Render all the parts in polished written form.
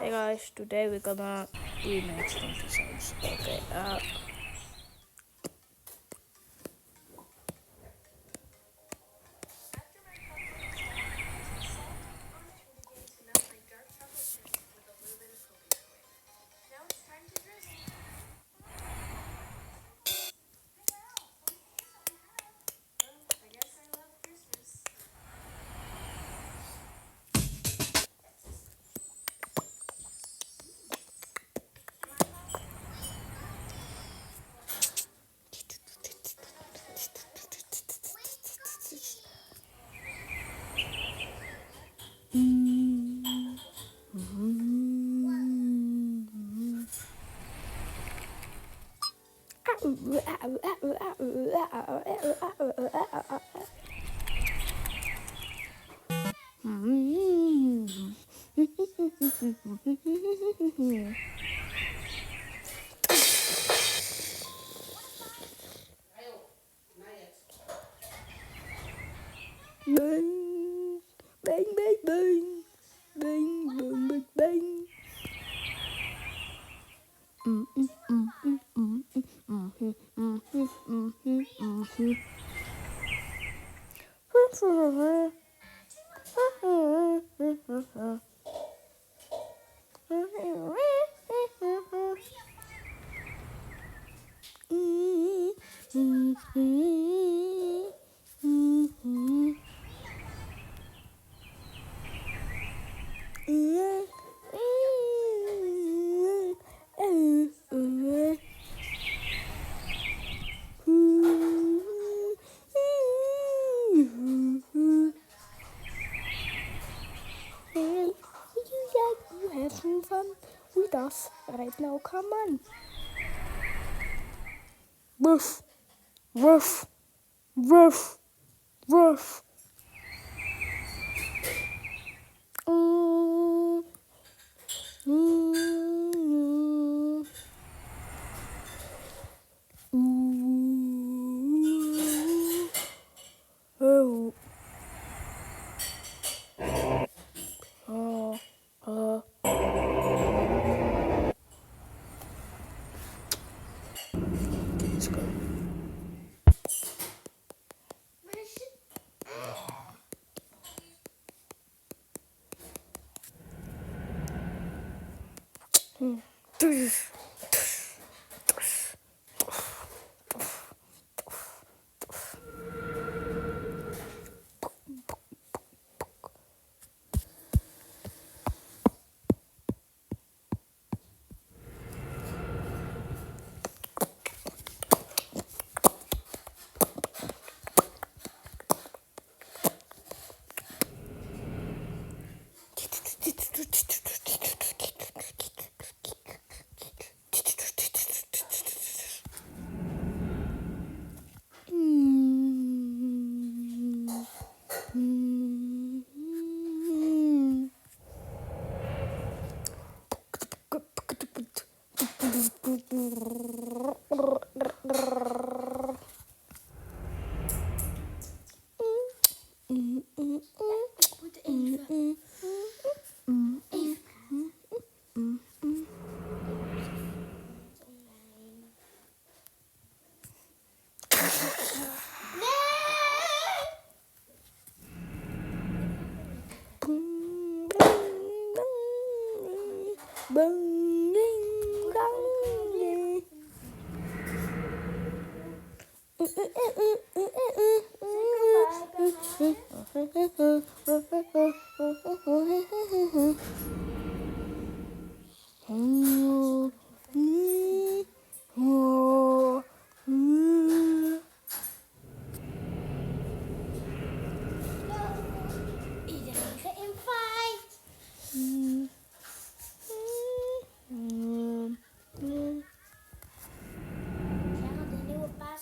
Hey guys, today we're gonna remake sprunki sounds. Okay, bang, bang, bang, bang, bang, bang, bang, bang. Hey, would you like to have some fun with us right now? Come on. Woof, woof, woof, woof. Mm, mm, mm. Oh, oh, oh. Let's go. Bang, ding, dong, Iedereen geïnvite. Jij gaat een nieuwe paas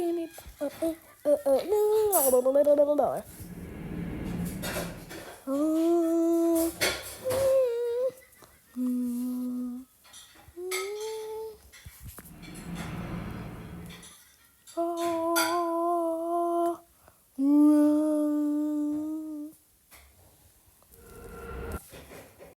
see me.